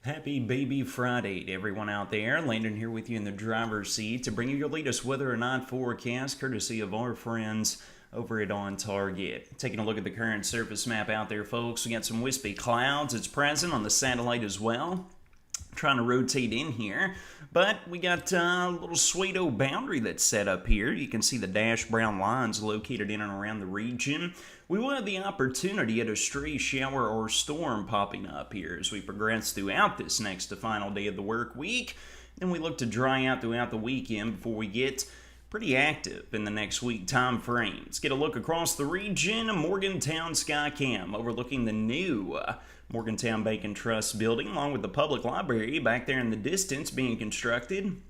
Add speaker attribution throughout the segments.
Speaker 1: Happy Baby Friday to everyone out there. Landon here with you in the driver's seat to bring you your latest weather and night forecast, courtesy of our friends over at On Target. Taking a look at the current surface map out there, folks. We got some wispy clouds. It's present on the satellite as well. Trying to rotate in here, but we got a little pseudo boundary that's set up here. You can see the dashed brown lines located in and around the region. We will have the opportunity at a stray shower or storm popping up here as we progress throughout this next to final day of the work week. Then we look to dry out throughout the weekend before we get pretty active in the next week time frame. Let's get a look across the region. Morgantown Skycam overlooking the new Morgantown Bank and Trust building, along with the public library back there in the distance being constructed.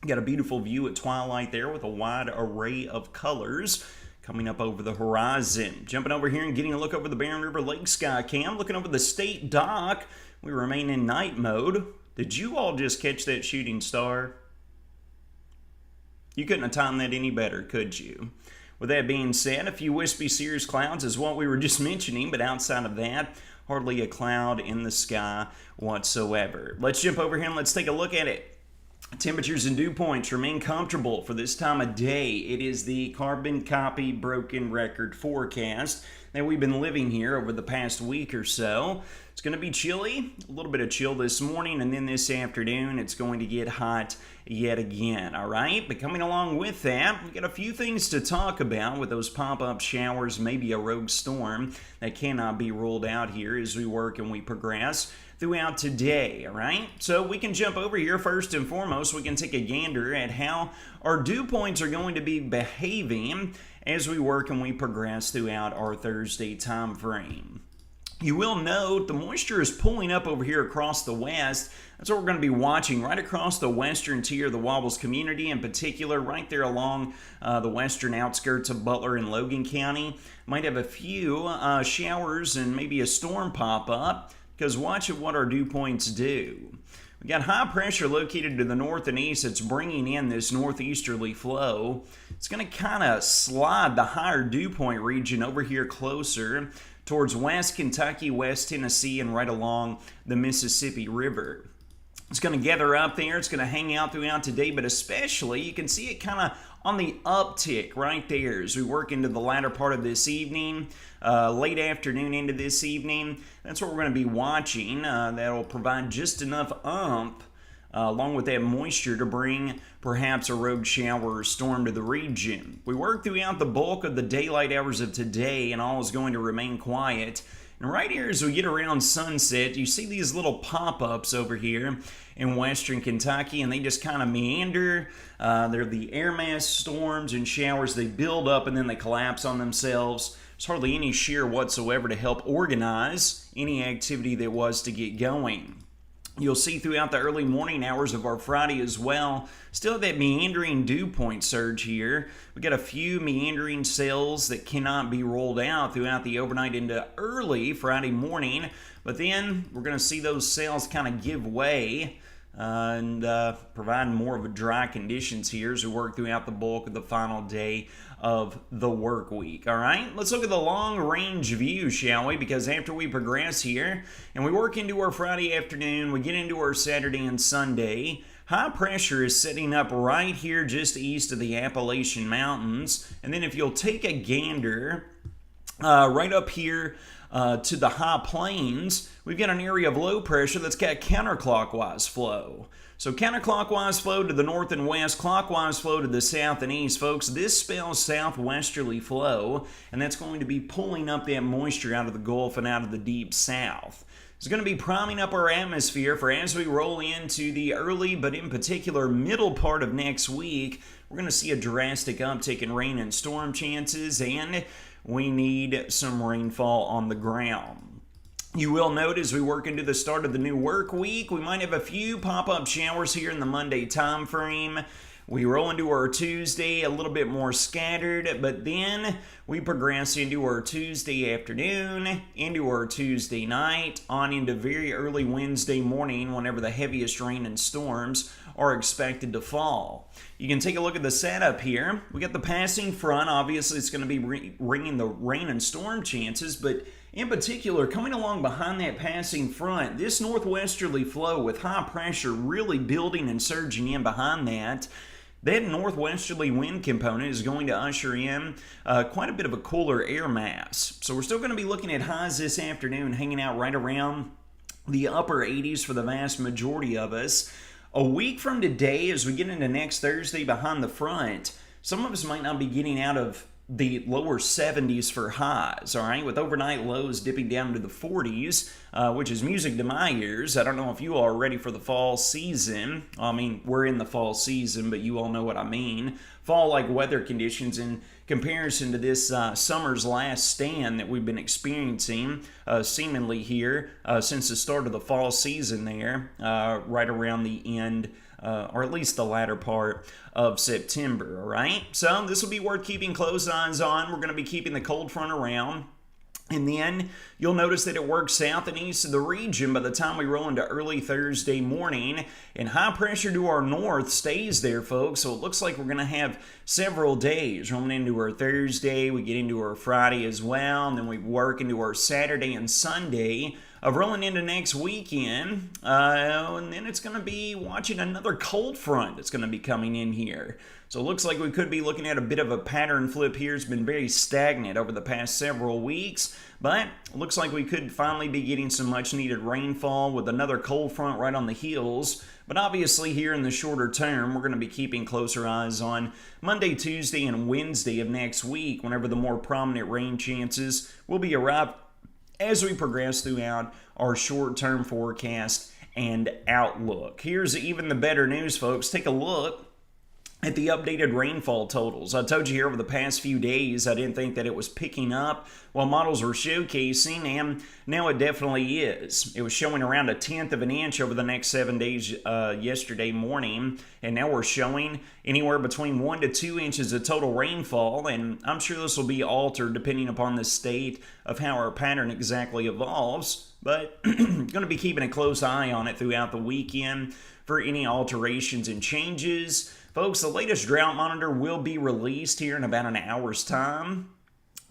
Speaker 1: Got a beautiful view at twilight there with a wide array of colors coming up over the horizon. Jumping over here and getting a look over the Barren River Lake Skycam, looking over the state dock. We remain in night mode. Did you all just catch that shooting star? You couldn't have timed that any better, could you? With that being said, a few wispy cirrus clouds is what we were just mentioning, but outside of that, hardly a cloud in the sky whatsoever. Let's jump over here and let's take a look at it. Temperatures and dew points remain comfortable for this time of day. It is the carbon copy broken record forecast that we've been living here over the past week or so. It's going to be chilly, a little bit of chill this morning, and then this afternoon it's going to get hot yet again, all right? But coming along with that, we got a few things to talk about with those pop-up showers, maybe a rogue storm that cannot be ruled out here as we work and we progress throughout today, all right? So we can jump over here first and foremost. We can take a gander at how our dew points are going to be behaving as we work and we progress throughout our Thursday time frame. You will note the moisture is pulling up over here across the west. That's what we're going to be watching right across the western tier of the Wobbles community, in particular right there along the western outskirts of Butler and Logan County. Might have a few showers and maybe a storm pop up, because watch what our dew points do. We got high pressure located to the north and east that's bringing in this northeasterly flow. It's going to kind of slide the higher dew point region over here closer towards West Kentucky, West Tennessee, and right along the Mississippi River. It's going to gather up there. It's going to hang out throughout today, but especially you can see it kind of on the uptick right there as we work into the latter part of this evening, late afternoon into this evening. That's what we're going to be watching. That'll provide just enough along with that moisture to bring perhaps a rogue shower or storm to the region. We work throughout the bulk of the daylight hours of today, and all is going to remain quiet. And right here as we get around sunset, you see these little pop-ups over here in western Kentucky, and they just kind of meander. They're the air mass storms and showers. They build up and then they collapse on themselves. There's hardly any shear whatsoever to help organize any activity that was to get going. You'll see throughout the early morning hours of our Friday as well, still that meandering dew point surge here. We got a few meandering cells that cannot be rolled out throughout the overnight into early Friday morning, but then we're going to see those cells kind of give way and provide more of a dry conditions here as we work throughout the bulk of the final day of the work week. All right, let's look at the long range view, shall we? Because after we progress here and we work into our Friday afternoon, we get into our Saturday and Sunday. High pressure is setting up right here just east of the Appalachian Mountains. And then if you'll take a gander right up here to the high plains, we've got an area of low pressure that's got counterclockwise flow. So counterclockwise flow to the north and west, clockwise flow to the south and east, folks. This spells southwesterly flow, and that's going to be pulling up that moisture out of the Gulf and out of the deep south. It's going to be priming up our atmosphere for as we roll into the early, but in particular middle part of next week. We're going to see a drastic uptick in rain and storm chances, and we need some rainfall on the ground. You will note as we work into the start of the new work week, we might have a few pop-up showers here in the Monday time frame. We roll into our Tuesday a little bit more scattered, but then we progress into our Tuesday afternoon, into our Tuesday night, on into very early Wednesday morning whenever the heaviest rain and storms are expected to fall. You can take a look at the setup here. We got the passing front. Obviously, it's going to be bringing the rain and storm chances, but In particular, coming along behind that passing front, this northwesterly flow with high pressure really building and surging in behind that. That northwesterly wind component is going to usher in quite a bit of a cooler air mass. So we're still going to be looking at highs this afternoon, hanging out right around the upper 80s for the vast majority of us. A week from today, as we get into next Thursday behind the front, some of us might not be getting out of the lower 70s for highs, all right, with overnight lows dipping down to the 40s, which is music to my ears. I don't know if you all are ready for the fall season. I mean, we're in the fall season, but you all know what I mean. Fall-like weather conditions in comparison to this summer's last stand that we've been experiencing seemingly here since the start of the fall season there, right around the end or at least the latter part of September, all right? So this will be worth keeping close eyes on. We're going to be keeping the cold front around. And then you'll notice that it works south and east of the region by the time we roll into early Thursday morning. And high pressure to our north stays there, folks. So it looks like we're going to have several days rolling into our Thursday. We get into our Friday as well. And then we work into our Saturday and Sunday of rolling into next weekend. And then it's going to be watching another cold front that's going to be coming in here. So it looks like we could be looking at a bit of a pattern flip here. It's been very stagnant over the past several weeks, but it looks like we could finally be getting some much needed rainfall with another cold front right on the heels. But obviously here in the shorter term, we're going to be keeping closer eyes on Monday, Tuesday, and Wednesday of next week, whenever the more prominent rain chances will be arrived as we progress throughout our short-term forecast and outlook. Here's even the better news, folks. Take a look at the updated rainfall totals. I told you here over the past few days I didn't think that it was picking up while models were showcasing, and now it definitely is. It was showing around 1/10 of an inch over the next 7 days yesterday morning, and now we're showing anywhere between 1 to 2 inches of total rainfall, and I'm sure this will be altered depending upon the state of how our pattern exactly evolves, but going to be keeping a close eye on it throughout the weekend for any alterations and changes. Folks, the latest drought monitor will be released here in about an hour's time.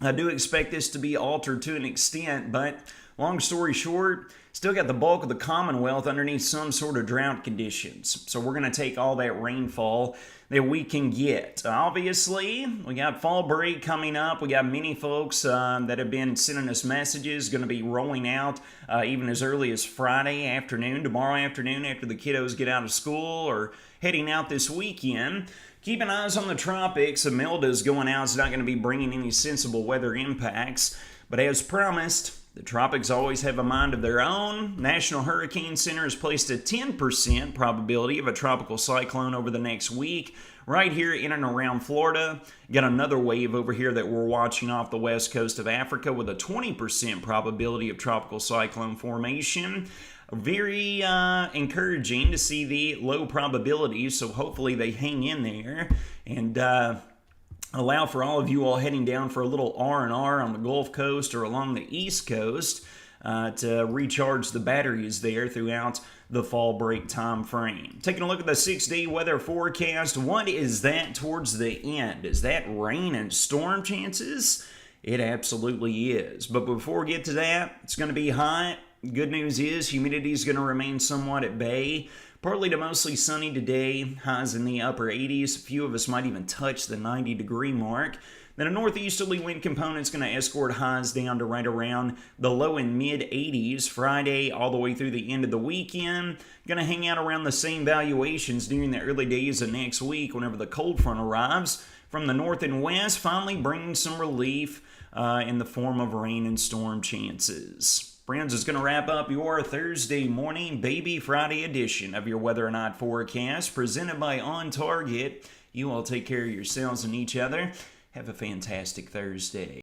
Speaker 1: I do expect this to be altered to an extent, but long story short, still got the bulk of the Commonwealth underneath some sort of drought conditions. So we're going to take all that rainfall that we can get. Obviously, we got fall break coming up. We got many folks that have been sending us messages, going to be rolling out even as early as Friday afternoon, tomorrow afternoon after the kiddos get out of school, or heading out this weekend. Keeping eyes on the tropics. Imelda's going out. It's not going to be bringing any sensible weather impacts. But as promised, the tropics always have a mind of their own. National Hurricane Center has placed a 10% probability of a tropical cyclone over the next week right here in and around Florida. Got another wave over here that we're watching off the west coast of Africa with a 20% probability of tropical cyclone formation. Very encouraging to see the low probabilities, so hopefully they hang in there and allow for all of you all heading down for a little R&R on the Gulf Coast or along the East Coast to recharge the batteries there throughout the fall break time frame. Taking a look at the 6-day weather forecast, what is that towards the end? Is that rain and storm chances? It absolutely is. But before we get to that, it's going to be hot. Good news is humidity is going to remain somewhat at bay. Partly to mostly sunny today, highs in the upper 80s. A few of us might even touch the 90-degree mark. Then a northeasterly wind component is going to escort highs down to right around the low and mid 80s Friday all the way through the end of the weekend. Going to hang out around the same valuations during the early days of next week whenever the cold front arrives from the north and west, finally bringing some relief in the form of rain and storm chances. Friends, is going to wrap up your Thursday morning Baby Friday edition of your Weather and Night Forecast presented by On Target. You all take care of yourselves and each other. Have a fantastic Thursday.